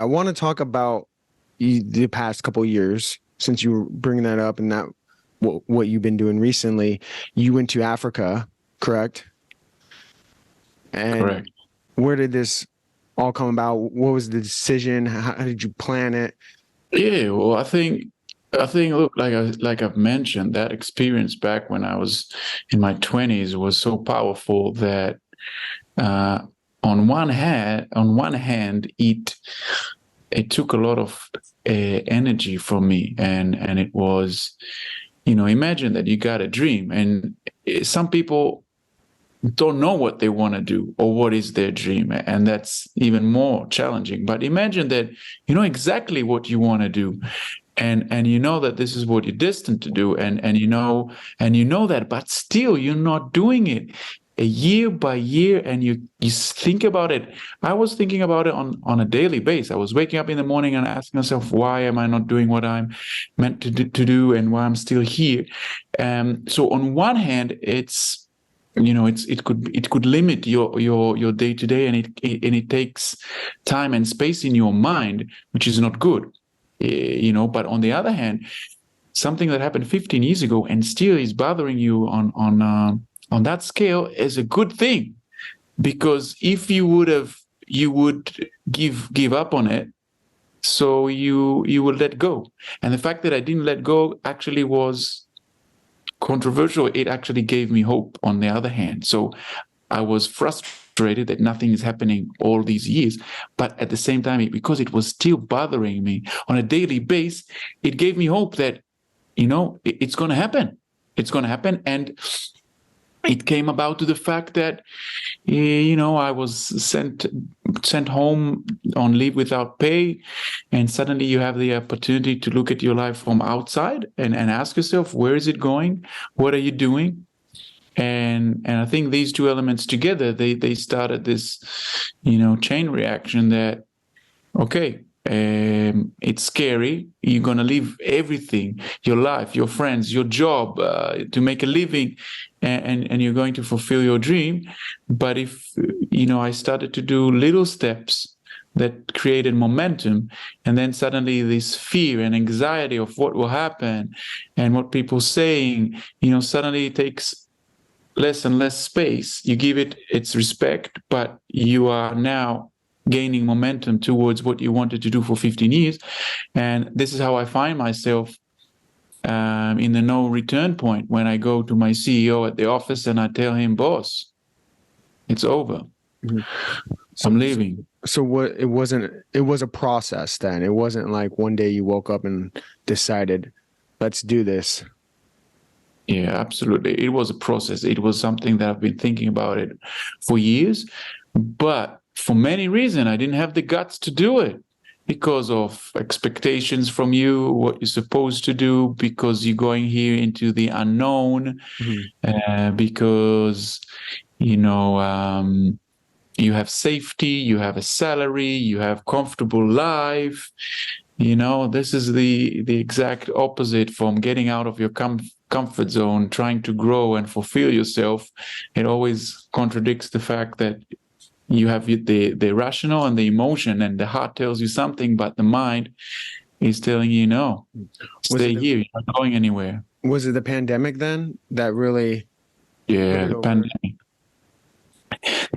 I want to talk about the past couple years since you were bringing that up and that what you've been doing recently. You went to Africa, correct? And Correct. where did this all come about? What was the decision? How did you plan it? Yeah, well, I think look, like I've mentioned, that experience back when I was in my 20s was so powerful that uh on one hand it took a lot of energy from me, and it was, imagine that you got a dream, and some people don't know what they want to do or what is their dream, and that's even more challenging. But imagine that you know exactly what you want to do, and you know that this is what you're destined to do, and you know that, but still you're not doing it a year by year, and you think about it. I was thinking about it on a daily basis. I was waking up in the morning and asking myself, why am I not doing what I'm meant to do, and why I'm still here. So on one hand, it could limit your day to day, and it takes time and space in your mind, which is not good. But on the other hand, something that happened 15 years ago and still is bothering you on that scale is a good thing, because if you would give up on it, so you will let go. And the fact that I didn't let go actually was controversial. It actually gave me hope on the other hand. So I was frustrated that nothing is happening all these years, but at the same time, because it was still bothering me on a daily basis, it gave me hope that it's going to happen. It's going to happen. And it came about to the fact that I was sent home on leave without pay, and suddenly you have the opportunity to look at your life from outside and ask yourself, where is it going? What are you doing? And I think these two elements together, they started this chain reaction that, okay, it's scary. You're going to leave everything, your life, your friends, your job, to make a living, and you're going to fulfill your dream. But if, I started to do little steps that created momentum, and then suddenly this fear and anxiety of what will happen and what people saying, suddenly it takes less and less space. You give it its respect, but you are now gaining momentum towards what you wanted to do for 15 years. And this is how I find myself in the no return point, when I go to my CEO at the office and I tell him, boss, it's over. Mhm. I'm leaving. So what it was a process then. It wasn't like one day you woke up and decided, let's do this. Yeah, absolutely. It was a process. It was something that I've been thinking about it for years, but for many reasons, I didn't have the guts to do it, because of expectations from you, what you're supposed to do, because you're going here into the unknown, Mhm. because, you know, um, you have safety, you have a salary, you have comfortable life. This is the exact opposite from getting out of your comfort zone, trying to grow and fulfill yourself. It always contradicts the fact that you have the rational and the emotion, and the heart tells you something, but the mind is telling you no, Was stay it here, you're not going anywhere. was it the pandemic then that really put Yeah, it the over?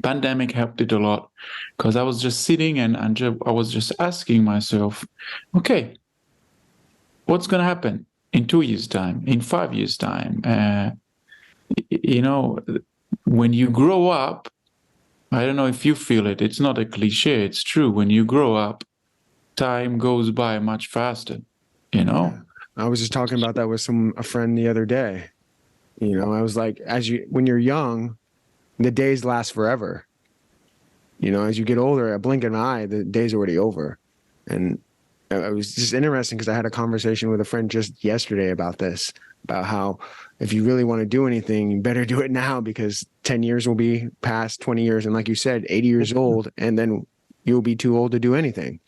pandemic helped it a lot, because I was just sitting and I was just asking myself, okay, what's going to happen in 2 years' time, in 5 years' time? You know, when you grow up, I don't know if you feel it. It's not a cliche. It's true. When you grow up, time goes by much faster, you Yeah. know? I was just talking about that with a friend the other day. I was like, when you're young, the days last forever. As you get older, a blink of an eye, the day's already over. And it was just interesting because I had a conversation with a friend just yesterday about this, about how if you really want to do anything, you better do it now, because 10 years will be past, 20 years. And like you said, 80 years old, and then you'll be too old to do anything.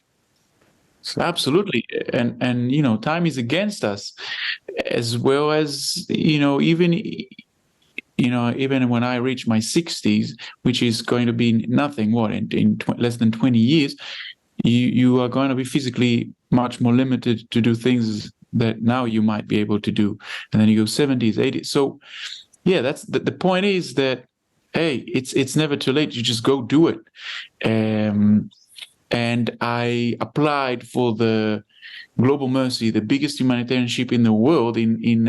So, Absolutely. And time is against us, as well as, even when I reach my 60s, which is going to be nothing, what, in less than 20 years, you are going to be physically much more limited to do things that now you might be able to do. And then you go 70s, 80s. So yeah, that's the point is that, hey, it's never too late. You just go do it. And I applied for the Global Mercy, the biggest humanitarian ship in the world in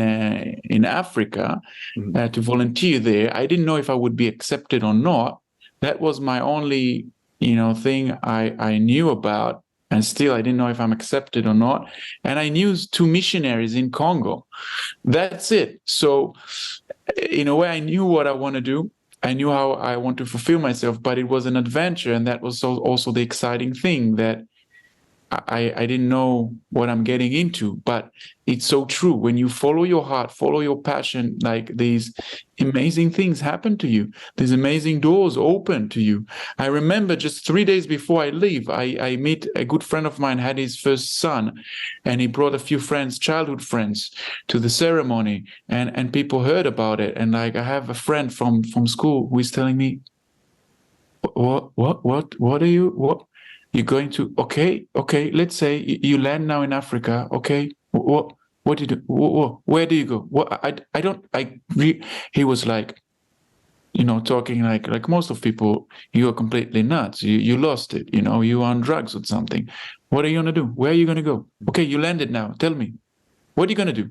Africa, to volunteer there. I didn't know if I would be accepted or not. That was my only, thing I knew about, and still I didn't know if I'm accepted or not. And I knew 2 missionaries in Congo. That's it. So, in a way, I knew what I want to do. I knew how I want to fulfill myself, but it was an adventure, and that was also the exciting thing, that I didn't know what I'm getting into. But it's so true. When you follow your heart, follow your passion, like, these amazing things happen to you. These amazing doors open to you. I remember just 3 days before I leave, I meet a good friend of mine, had his first son, and he brought a few friends, childhood friends, to the ceremony, and people heard about it. And like, I have a friend from school who is telling me, what are you, what? You're going to, okay, let's say you land now in Africa, okay, what do you do? Where do you go? He was like, talking like most of people, you are completely nuts. You lost it, you are on drugs or something. What are you going to do? Where are you going to go? Okay, you landed now. Tell me, what are you going to do?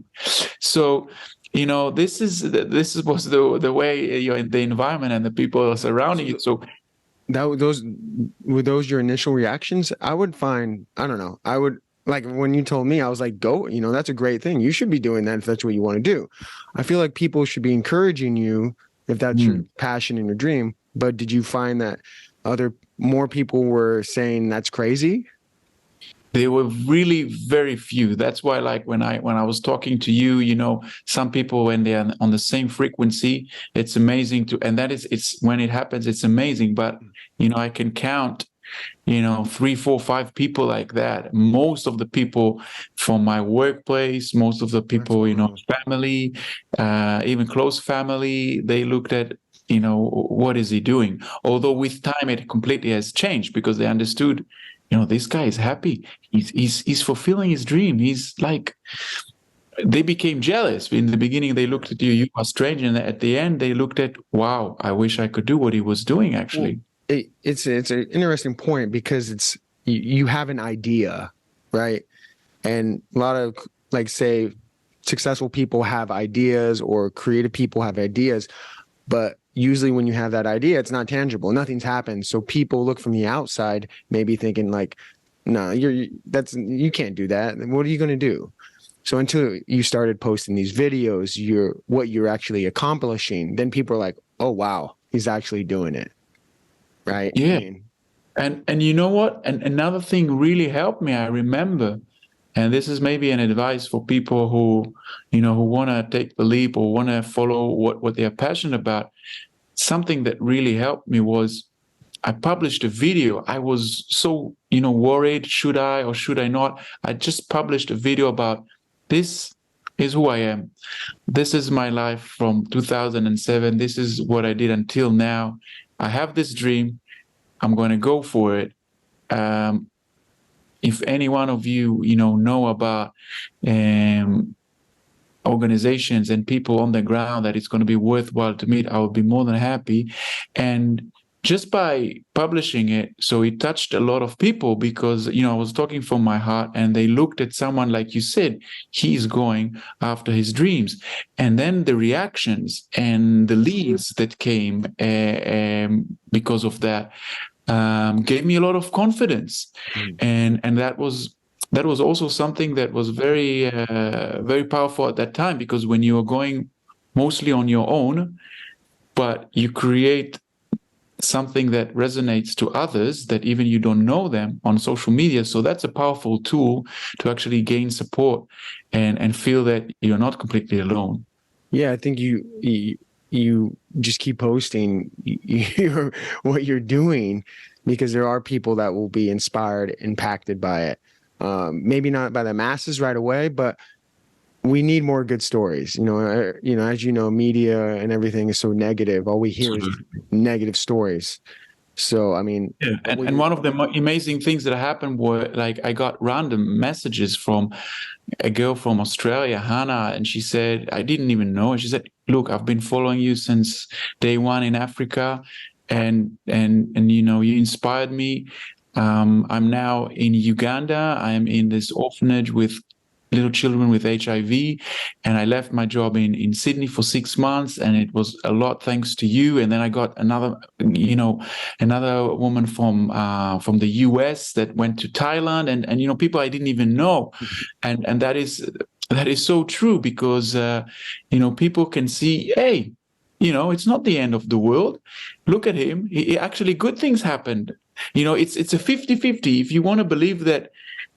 So, this was the way you're in the environment and the people surrounding you. So, were those your initial reactions? I would find, I don't know, I would, like, when you told me, I was like, go, that's a great thing. You should be doing that if that's what you want to do. I feel like people should be encouraging you if that's your passion and your dream. But did you find that more people were saying that's crazy? There were really very few. That's why, like, when I was talking to you, some people, when they are on the same frequency, it's amazing and it's when it happens, it's amazing. But, I can count, 3, 4, 5 people like that. Most of the people from my workplace, most of the people, family, even close family, they looked at, what is he doing? Although with time, it completely has changed, because they understood, this guy is happy. He's fulfilling his dream. He's like, they became jealous. In the beginning, they looked at you are strange. And at the end, they looked at, wow, I wish I could do what he was doing, actually. Well, it's an interesting point, because you have an idea, right? And a lot of, like, say, successful people have ideas, or creative people have ideas, but usually when you have that idea, it's not tangible. Nothing's happened. So people look from the outside, maybe thinking like, no, you can't do that. What are you going to do? So until you started posting these videos, what you're actually accomplishing, then people are like, oh, wow, he's actually doing it. Right. Yeah. And you know what? And another thing really helped me, I remember, and this is maybe an advice for people who want to take the leap or want to follow what they're passionate about. Something that really helped me was, I published a video. I was so, worried, should I or should I not? I just published a video about, this is who I am. This is my life from 2007. This is what I did until now. I have this dream. I'm going to go for it. If any one of you, know about organizations and people on the ground that it's going to be worthwhile to meet, I would be more than happy. And just by publishing it, so it touched a lot of people, because, I was talking from my heart, and they looked at someone, like you said, he's going after his dreams. And then the reactions and the leads that came because of that gave me a lot of confidence. And that was also something that was very, very powerful at that time, because when you are going mostly on your own, but you create something that resonates to others, that even you don't know them, on social media. So that's a powerful tool to actually gain support and feel that you're not completely alone. Yeah, I think you just keep posting what you're doing, because there are people that will be inspired, impacted by it. Maybe not by the masses right away, but we need more good stories. As you know, media and everything is so negative. All we hear is negative stories. So, I mean, Yeah, and one of the amazing things that happened were like I got random messages from a girl from Australia, Hannah, and she said, I didn't even know. And she said, look, I've been following you since day one in Africa, and you know, you inspired me. I'm now in Uganda. I'm in this orphanage with little children with HIV, and I left my job in Sydney for 6 months, and it was a lot thanks to you. And then I got another woman from the US that went to Thailand, and you know, people I didn't even know, and that is so true because you know, people can see, hey, you know, it's not the end of the world. Look at him. Actually, good things happened. You know, it's a 50-50. If you want to believe that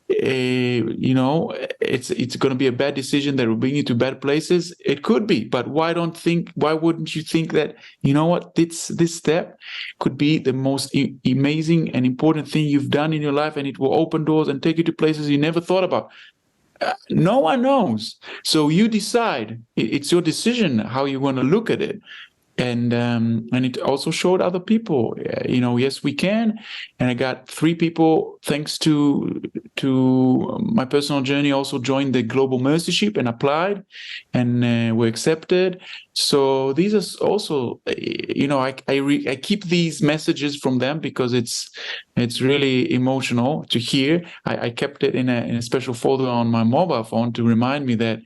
you know, it's going to be a bad decision that will bring you to bad places, it could be. But why wouldn't you think that, you know what, this step could be the most amazing and important thing you've done in your life, and it will open doors and take you to places you never thought about. No one knows, so you decide. It's your decision how you want to look at it. And it also showed other people, you know, yes, we can. And I got 3 people, thanks to my personal journey, also joined the Global Mercyship and applied, and were accepted. So these are also, you know, I keep these messages from them because it's really emotional to hear. I kept it in a special folder on my mobile phone to remind me that,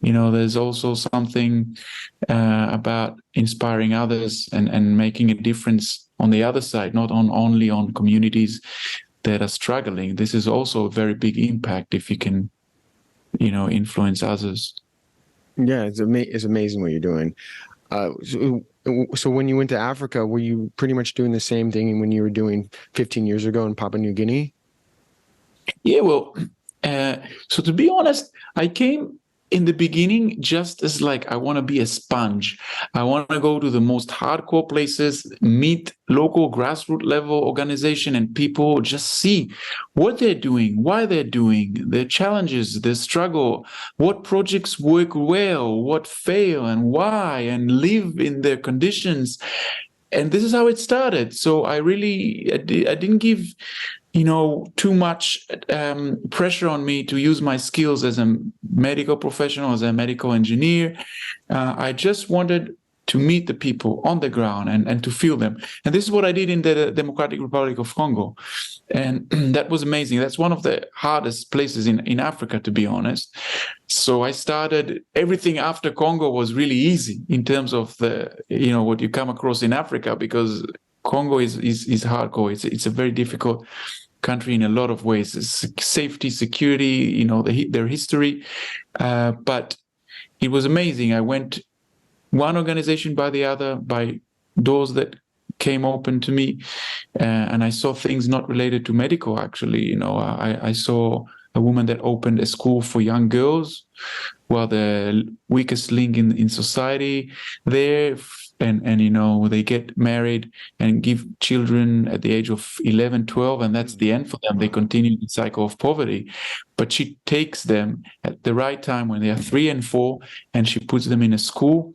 you know, there's also something about inspiring others and making a difference on the other side, not only on communities that are struggling. This is also a very big impact if you can, you know, influence others. Yeah, it's amazing what you're doing. So when you went to Africa, were you pretty much doing the same thing when you were doing 15 years ago in Papua New Guinea? Yeah, well, so to be honest, I came in the beginning just as like I want to be a sponge. I want to go to the most hardcore places, meet local grassroots level organization and people, just see what they're doing, why they're doing, their challenges, their struggle, what projects work well, what fail, and why, and live in their conditions. And this is how it started. So I didn't give, you know, too much pressure on me to use my skills as a medical professional, as a medical engineer. I just wanted to meet the people on the ground and to feel them. And this is what I did in the Democratic Republic of Congo. And that was amazing. That's one of the hardest places in Africa, to be honest. So I started, everything after Congo was really easy in terms of the, you know, what you come across in Africa, because Congo is hardcore. It's a very difficult country in a lot of ways. Safety, security, you know, their history. But it was amazing. I went one organization by the other, by doors that came open to me, and I saw things not related to medical. Actually, you know, I saw a woman that opened a school for young girls, well, the weakest link in society there. And you know, they get married and give children at the age of 11, 12, and that's the end for them. They continue the cycle of poverty. But she takes them at the right time when they are 3 and 4, and she puts them in a school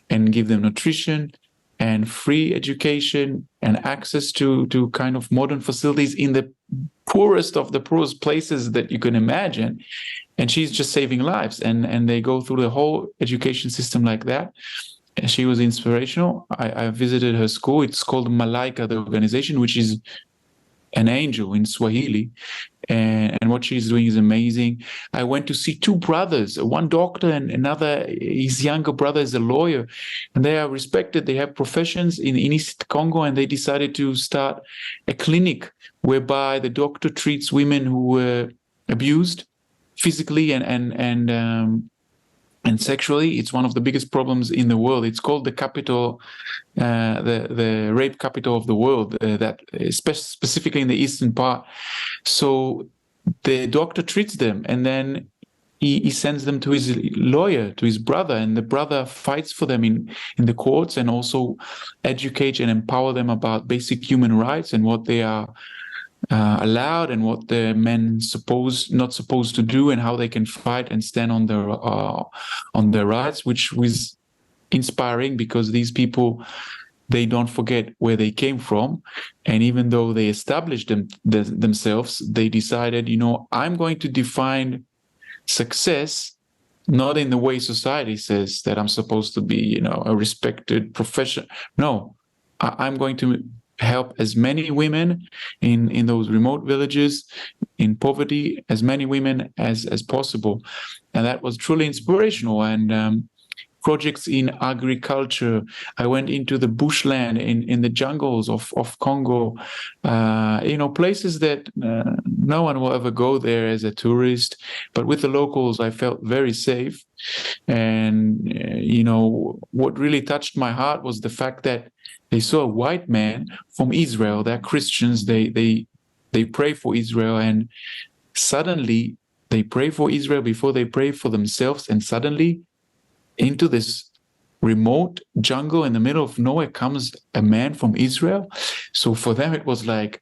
and give them nutrition and free education and access to kind of modern facilities in the poorest of the poorest places that you can imagine. And she's just saving lives. And they go through the whole education system like that. And she was inspirational. I visited her school. It's called Malaika, the organization, which is an angel in Swahili. And what she's doing is amazing. I went to see 2 brothers, one doctor and another, his younger brother is a lawyer. And they are respected. They have professions in East Congo, and they decided to start a clinic whereby the doctor treats women who were abused physically and sexually. It's one of the biggest problems in the world. It's called the capital, the rape capital of the world, that specifically in the eastern part. So the doctor treats them, and then he sends them to his lawyer, to his brother, and the brother fights for them in the courts, and also educates and empower them about basic human rights and what they are allowed and what the men not supposed to do, and how they can fight and stand on their rights, which was inspiring because these people, they don't forget where they came from. And even though they established themselves, they decided, I'm going to define success not in the way society says that I'm supposed to be, a respected profession. No, I'm going to help as many women in those remote villages, in poverty, as many women as possible. And that was truly inspirational. And projects in agriculture. I went into the bushland in the jungles of Congo, places that no one will ever go there as a tourist. But with the locals, I felt very safe. And, what really touched my heart was the fact that they saw a white man from Israel. They're Christians. They pray for Israel. And suddenly they pray for Israel before they pray for themselves. And suddenly, into this remote jungle in the middle of nowhere comes a man from Israel. So for them, it was like,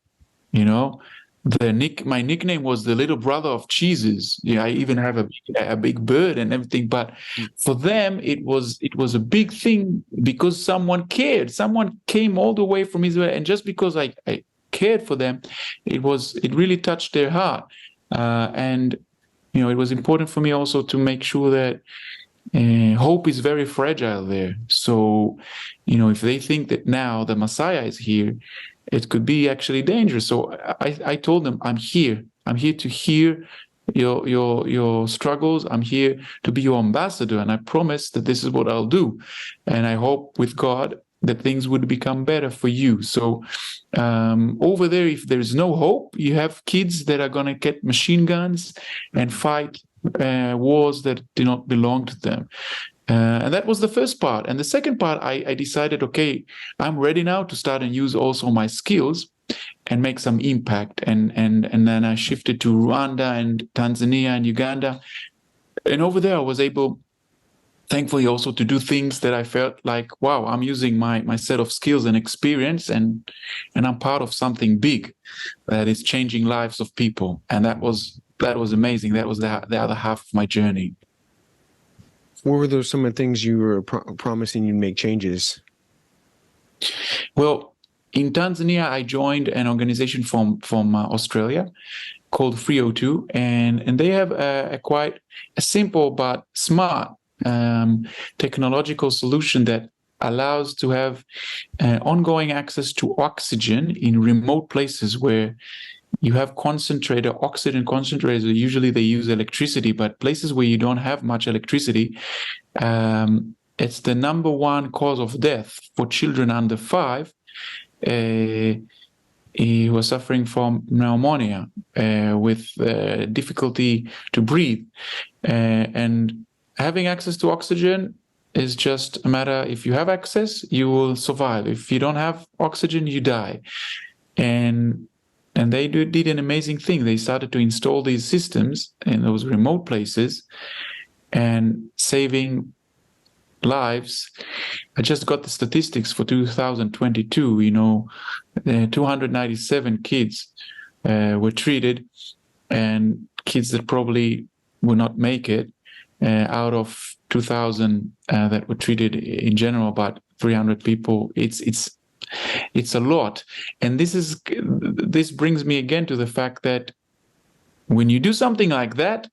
my nickname was the little brother of cheeses. Yeah, I even have a big bird and everything. But for them, it was a big thing because someone cared. Someone came all the way from Israel, and just because I cared for them, it really touched their heart. And it was important for me also to make sure that hope is very fragile there. So, if they think that now the Messiah is here, it could be actually dangerous. So I told them, I'm here. I'm here to hear your struggles. I'm here to be your ambassador. And I promise that this is what I'll do. And I hope with God that things would become better for you. So over there, if there's no hope, you have kids that are going to get machine guns and fight wars that do not belong to them. And that was the first part. And the second part, I decided, okay, I'm ready now to start and use also my skills and make some impact. And then I shifted to Rwanda and Tanzania and Uganda. And over there, I was able, thankfully, also to do things that I felt like, wow, I'm using my set of skills and experience, and I'm part of something big that is changing lives of people. And that was amazing. That was the other half of my journey. What were some of the things you were promising you'd make changes? Well, in Tanzania, I joined an organization from Australia called FreeO2, and they have a quite a simple but smart technological solution that allows to have ongoing access to oxygen in remote places where you have oxygen concentrators. Usually they use electricity, but places where you don't have much electricity, it's the number one cause of death for children under 5 who are suffering from pneumonia with difficulty to breathe. And having access to oxygen is just a matter, if you have access, you will survive. If you don't have oxygen, you die. And they did an amazing thing. They started to install these systems in those remote places and saving lives. I just got the statistics for 2022. 297 kids were treated, and kids that probably will not make it out of 2,000 that were treated in general, about 300 people. It's a lot. And this brings me again to the fact that when you do something like that,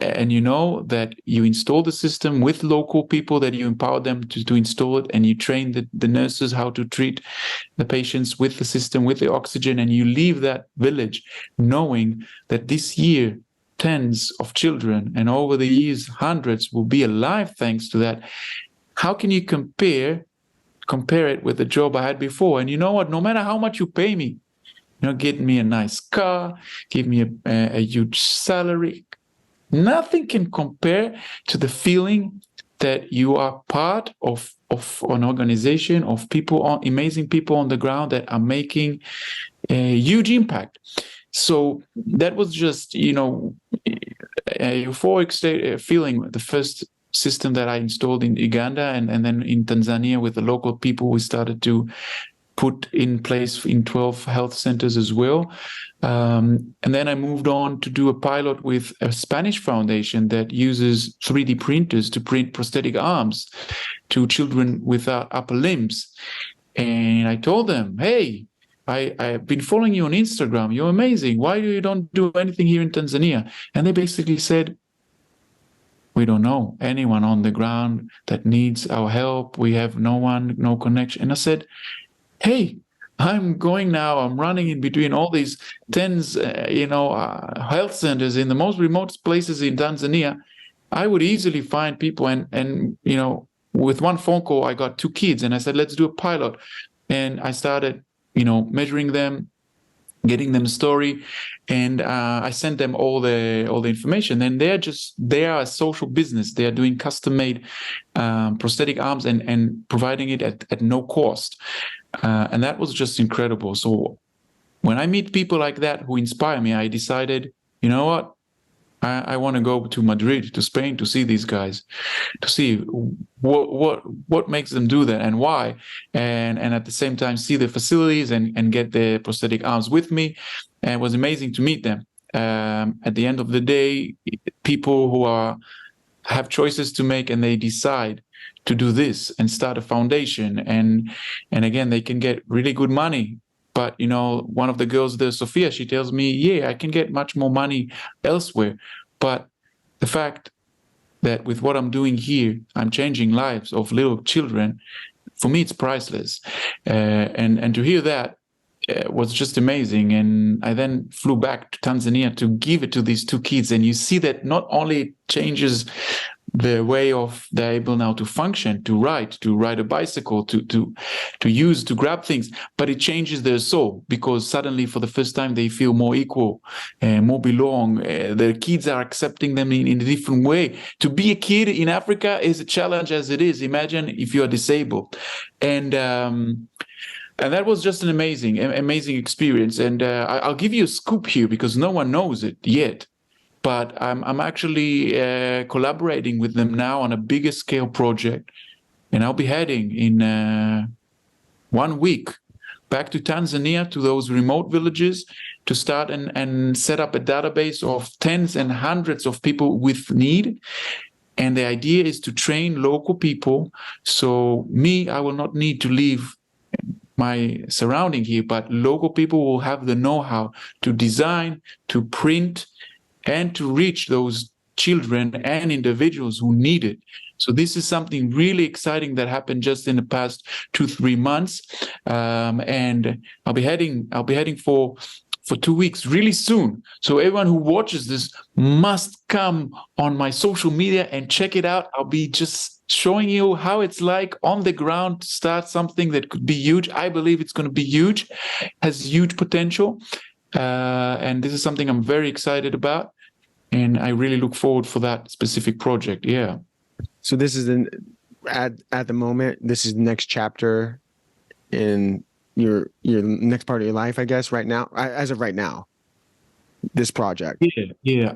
and you know that you install the system with local people, that you empower them to install it, and you train the nurses how to treat the patients with the system, with the oxygen, and you leave that village knowing that this year tens of children, and over the years hundreds, will be alive thanks to that. How can you compare it with the job I had before? And you know what? No matter how much you pay me, get me a nice car, give me a huge salary, nothing can compare to the feeling that you are part of an organization of people, amazing people on the ground that are making a huge impact. So that was just, a euphoric feeling. The first system that I installed in Uganda, and then in Tanzania with the local people, we started to put in place in 12 health centers as well. And then I moved on to do a pilot with a Spanish foundation that uses 3D printers to print prosthetic arms to children without upper limbs. And I told them, hey, I've been following you on Instagram. You're amazing. Why do you don't do anything here in Tanzania? And they basically said, we don't know anyone on the ground that needs our help. We have no one, no connection. And I said, hey, I'm going now. I'm running in between all these tens, health centers in the most remote places in Tanzania. I would easily find people, and with one phone call, I got 2 kids, and I said, let's do a pilot. And I started, measuring them, getting them a story, and I sent them all the information. And they are a social business. They are doing custom-made prosthetic arms and providing it at no cost. And that was just incredible. So when I meet people like that who inspire me, I decided, you know what? I want to go to Madrid, to Spain, to see these guys, to see what makes them do that and why, and at the same time see the facilities and get the prosthetic arms with me. And it was amazing to meet them. At the end of the day, people who have choices to make, and they decide to do this and start a foundation, and again, they can get really good money. But, one of the girls there, Sophia, she tells me, yeah, I can get much more money elsewhere. But the fact that with what I'm doing here, I'm changing lives of little children, for me, it's priceless. And to hear that was just amazing. And I then flew back to Tanzania to give it to these 2 kids. And you see that not only it changes the way of they're able now to function, to ride a bicycle, to grab things, but it changes their soul, because suddenly for the first time they feel more equal, more belong. Their kids are accepting them in a different way. To be a kid in Africa is a challenge as it is. Imagine if you are disabled. And that was just an amazing experience. And I'll give you a scoop here, because no one knows it yet. But I'm actually collaborating with them now on a bigger scale project. And I'll be heading in 1 week back to Tanzania, to those remote villages, to start and set up a database of tens and hundreds of people with need. And the idea is to train local people. So I will not need to leave my surrounding here, but local people will have the know-how to design, to print, and to reach those children and individuals who need it. So this is something really exciting that happened just in the past 2-3 months, and I'll be heading for 2 weeks really soon. So everyone who watches this must come on my social media and check it out. I'll be just showing you how it's like on the ground to start something that could be huge. I believe it's going to be huge, has huge potential, and this is something I'm very excited about. And I really look forward for that specific project. Yeah. So this is at the moment, this is the next chapter in your next part of your life, I guess, right now, as of right now, this project. Yeah.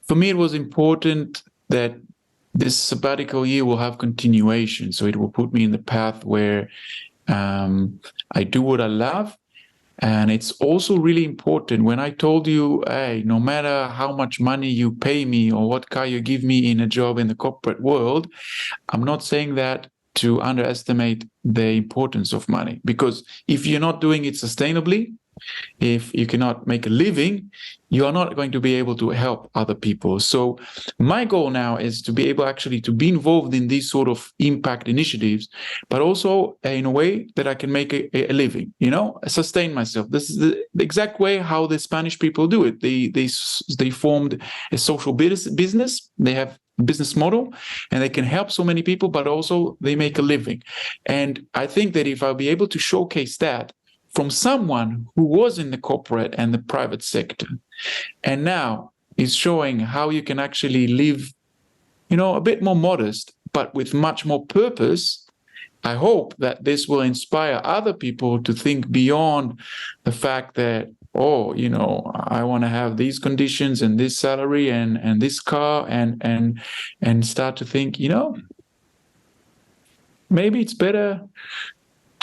For me, it was important that this sabbatical year will have continuation. So it will put me in the path where I do what I love. And it's also really important, when I told you, hey, no matter how much money you pay me or what car you give me in a job in the corporate world, I'm not saying that to underestimate the importance of money. Because if you're not doing it sustainably, if you cannot make a living, you are not going to be able to help other people. So my goal now is to be able actually to be involved in these sort of impact initiatives, but also in a way that I can make a living, sustain myself. This is the exact way how the Spanish people do it. They formed a social business. They have a business model, and they can help so many people, but also they make a living. And I think that if I'll be able to showcase that from someone who was in the corporate and the private sector, and now is showing how you can actually live, a bit more modest, but with much more purpose, I hope that this will inspire other people to think beyond the fact that, I want to have these conditions and this salary and this car, and start to think, maybe it's better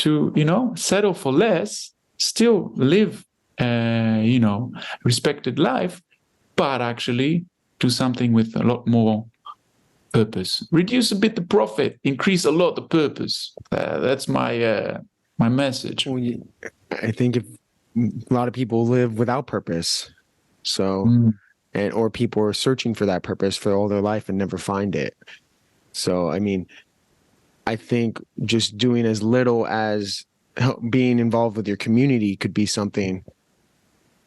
to, settle for less, still live, respected life, but actually do something with a lot more purpose. Reduce a bit the profit, increase a lot the purpose. That's my message. Well, I think if a lot of people live without purpose, so or people are searching for that purpose for all their life and never find it. So, I mean, I think just doing as little as being involved with your community could be something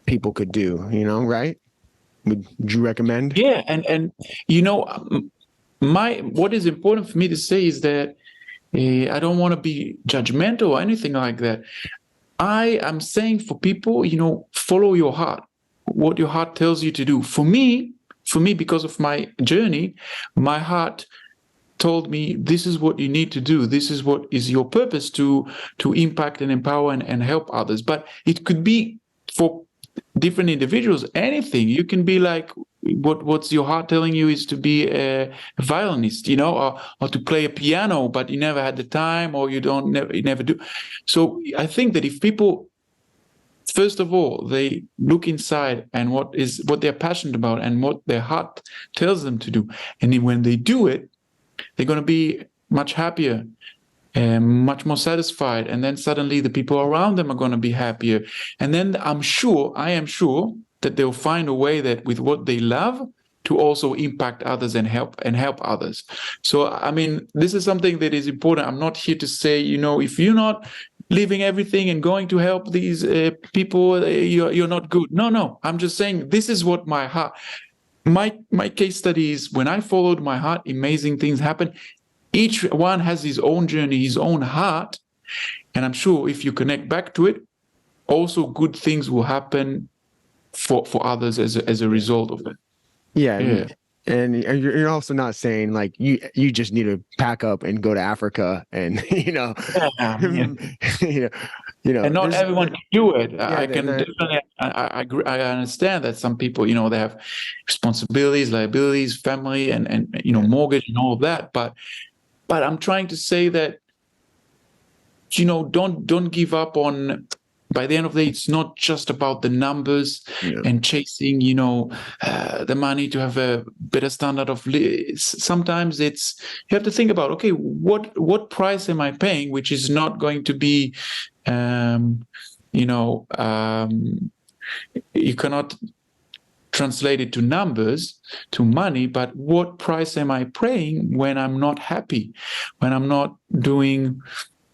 people could do, right? Would you recommend? Yeah, and what is important for me to say is that I don't want to be judgmental or anything like that. I am saying for people, follow your heart, what your heart tells you to do. For me, because of my journey, my heart told me this is what you need to do. This is what is your purpose to impact and empower and help others. But it could be for different individuals, anything. You can be like, what's your heart telling you is to be a violinist, or to play a piano, but you never had the time, or you never do. So I think that if people, first of all, they look inside and what they're passionate about and what their heart tells them to do, and then when they do it, they're going to be much happier and much more satisfied. And then suddenly the people around them are going to be happier. And then I am sure that they'll find a way that with what they love to also impact others and help others. So, I mean, this is something that is important. I'm not here to say, if you're not leaving everything and going to help these people, you're not good. No. I'm just saying this is what my heart. My case study is when I followed my heart, amazing things happen. Each one has his own journey, his own heart. And I'm sure if you connect back to it, also good things will happen for others as a result of it. Yeah. And you're also not saying like you just need to pack up and go to Africa and and not everyone can do it. I understand that some people they have responsibilities, liabilities, family, and mortgage and all of that. But I'm trying to say that don't give up on. By the end of the day, it's not just about the numbers and chasing, the money to have a better standard of living. Sometimes you have to think about, okay, what price am I paying, which is not going to be, you cannot translate it to numbers, to money, but what price am I paying when I'm not happy, when I'm not doing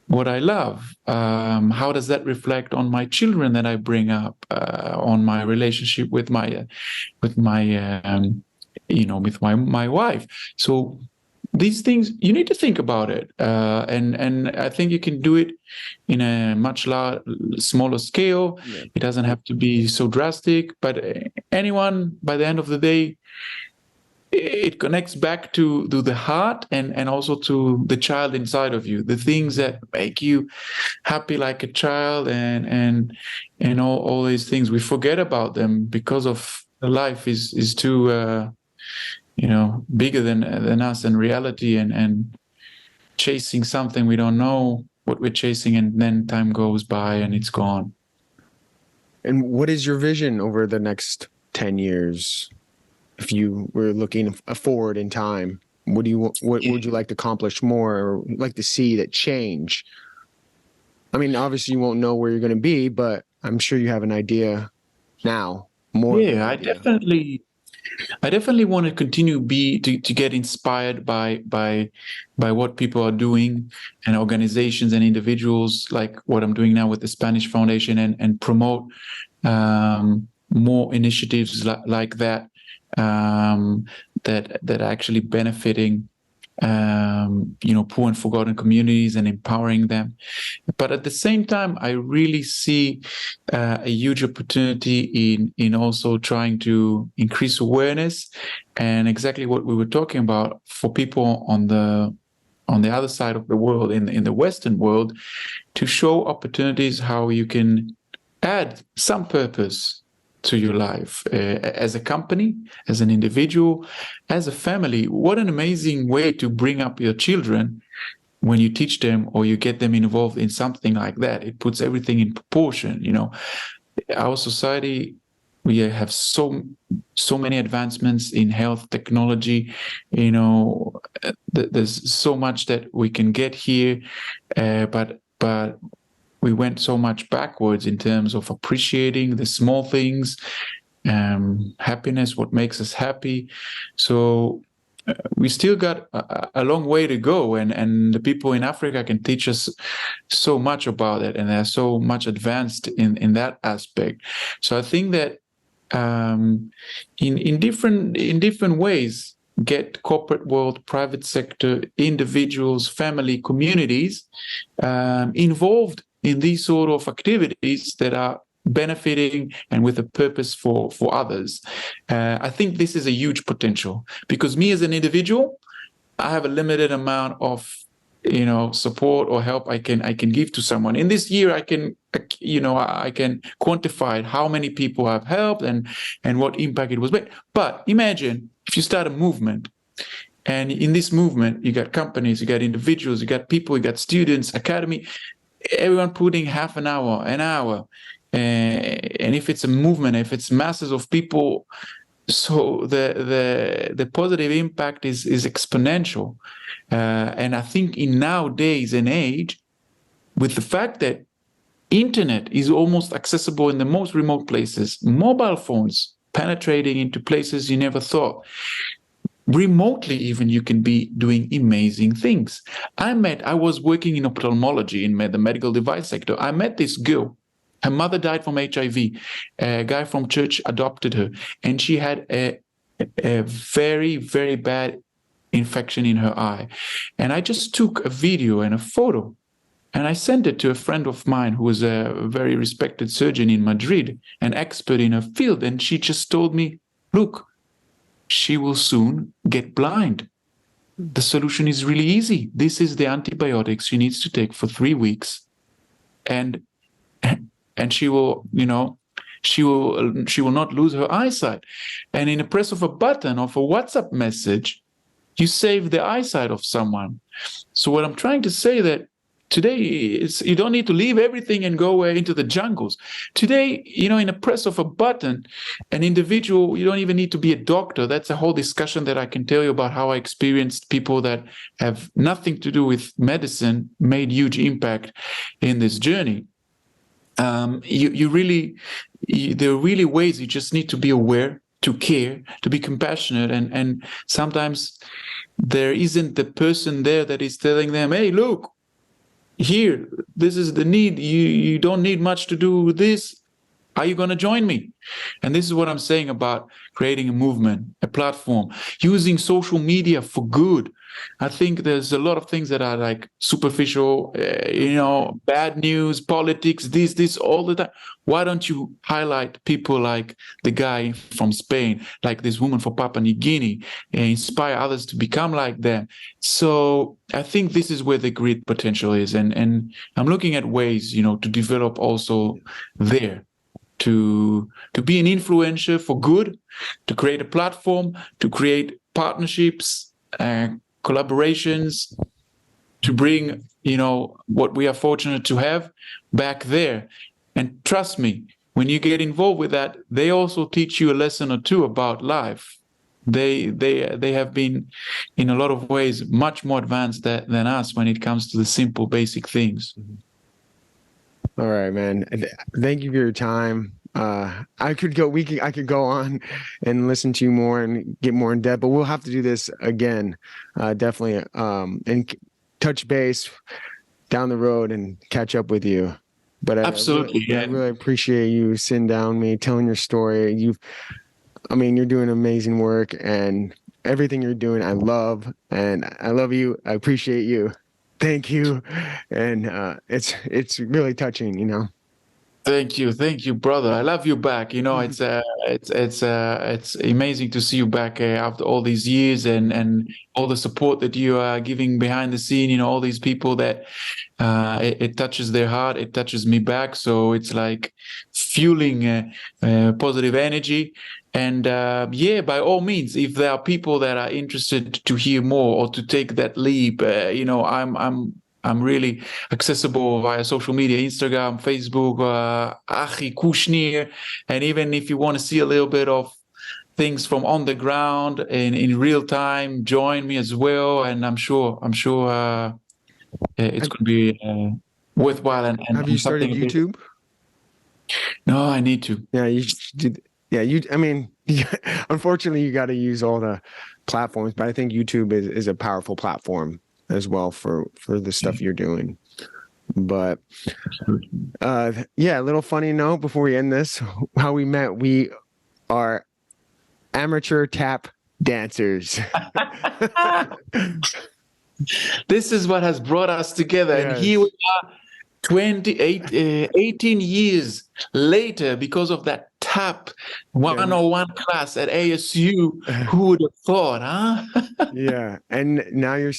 what I love? How does that reflect on my children that I bring up, on my relationship with my wife? So these things, you need to think about it. And I think you can do it in a much smaller scale. Yeah. It doesn't have to be so drastic, but anyone, by the end of the day, it connects back to the heart and also to the child inside of you, the things that make you happy like a child, and all these things. We forget about them because of life is too bigger than us and reality, and chasing something we don't know what we're chasing, and then time goes by and it's gone. And what is your vision over the next 10 years? If you were looking forward in time, what would you like to accomplish more, or like to see that change? I mean, obviously you won't know where you're going to be, but I'm sure you have an idea now. More. Yeah, I definitely want to continue to get inspired by what people are doing, and organizations and individuals like what I'm doing now with the Spanish Foundation, and promote more initiatives like that. That are actually benefiting poor and forgotten communities and empowering them. But at the same time, I really see a huge opportunity in also trying to increase awareness, and exactly what we were talking about for people on the other side of the world, in the Western world, to show opportunities how you can add some purpose to your life, as a company, as an individual, as a family. What an amazing way to bring up your children when you teach them or you get them involved in something like that, it puts everything in proportion. Our society, we have so many advancements in health technology. There's so much that we can get here, but we went so much backwards in terms of appreciating the small things, happiness, what makes us happy. So we still got a long way to go, and the people in Africa can teach us so much about it, and they're so much advanced in that aspect. So I think that in different ways, get corporate world, private sector, individuals, family, communities involved in these sort of activities that are benefiting and with a purpose for others. I think this is a huge potential, because me as an individual, I have a limited amount of support or help I can give to someone. In this year, I can quantify how many people I've helped and what impact it was made. But imagine if you start a movement, and in this movement, you got companies, you got individuals, you got people, you got students, academy, everyone putting half an hour, and if it's a movement, if it's masses of people, so the positive impact is exponential. And I think in nowadays and age, with the fact that internet is almost accessible in the most remote places, mobile phones penetrating into places you never thought, remotely even, you can be doing amazing things. I was working in ophthalmology in the medical device sector. I met this girl. Her mother died from HIV. A guy from church adopted her, and she had a very, very bad infection in her eye. And I just took a video and a photo, and I sent it to a friend of mine who was a very respected surgeon in Madrid, an expert in her field. And she just told me, look, she will soon get blind. The solution is really easy. This is the antibiotics she needs to take for 3 weeks. And she will, she will not lose her eyesight. And in a press of a button of a WhatsApp message, you save the eyesight of someone. So what I'm trying to say that today is you don't need to leave everything and go into the jungles. Today, in a press of a button, an individual, you don't even need to be a doctor. That's a whole discussion that I can tell you about how I experienced people that have nothing to do with medicine made huge impact in this journey. There are really ways you just need to be aware, to care, to be compassionate, and sometimes there isn't the person there that is telling them, hey, look, here, this is the need. You don't need much to do this. Are you going to join me? And this is what I'm saying about creating a movement, a platform, using social media for good. I think there's a lot of things that are like superficial, bad news, politics, this all the time. Why don't you highlight people like the guy from Spain, like this woman from Papua New Guinea, and inspire others to become like them? So I think this is where the great potential is. And I'm looking at ways, to develop also there. To be an influencer for good, to create a platform, to create partnerships, collaborations, to bring, what we are fortunate to have back there. And trust me, when you get involved with that, they also teach you a lesson or two about life. They have been, in a lot of ways, much more advanced than us when it comes to the simple, basic things. All right, man. Thank you for your time. I could go on and listen to you more and get more in depth, but we'll have to do this again, definitely, and touch base down the road and catch up with you. But absolutely, I really appreciate you sitting down with me, telling your story. You're doing amazing work, and everything you're doing, I love, and I love you. I appreciate you. Thank you. And it's really touching, Thank you, brother. I love you back. You know, it's amazing to see you back after all these years and all the support that you are giving behind the scene. You know, all these people that it touches their heart, it touches me back. So it's like fueling positive energy. And yeah, by all means, if there are people that are interested to hear more or to take that leap, you know, I'm really accessible via social media, Instagram, Facebook, Achi Kushnir. And even if you want to see a little bit of things from on the ground and in real time, join me as well. And I'm sure it's going to be worthwhile Have you and started something. YouTube? No, I need to. Yeah, you did. Yeah, I mean, unfortunately, you got to use all the platforms, but I think YouTube is a powerful platform as well for the stuff you're doing. But yeah, a little funny note before we end this: how we met. We are amateur tap dancers. This is what has brought us together, and here we are 18 years later because of that tap 101 class at ASU. Who would have thought, huh? Yeah, and now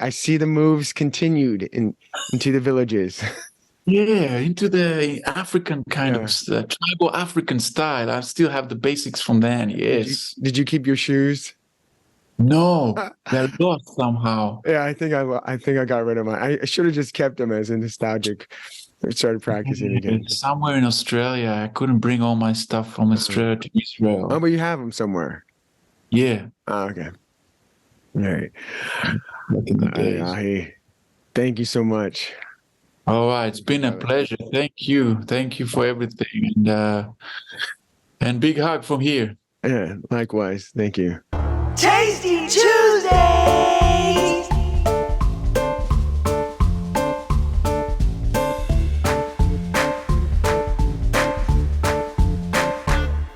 I see the moves continued into the villages. Yeah, into the African kind of tribal African style. I still have the basics from then. Yes. Did you keep your shoes? No, they're lost somehow. Yeah, I think I got rid of mine. I should have just kept them as a nostalgic. I started practicing again. Somewhere in Australia, I couldn't bring all my stuff from Australia to Israel. Oh, but you have them somewhere. Yeah. Oh, okay. All right. Back in the days. Thank you so much. All right, it's been a pleasure. Thank you for everything, and big hug from here. Yeah, likewise. Thank you. Tasty Tuesdays!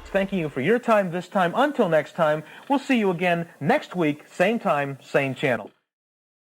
Thanking you for your time this time. Until next time, we'll see you again next week, same time, same channel.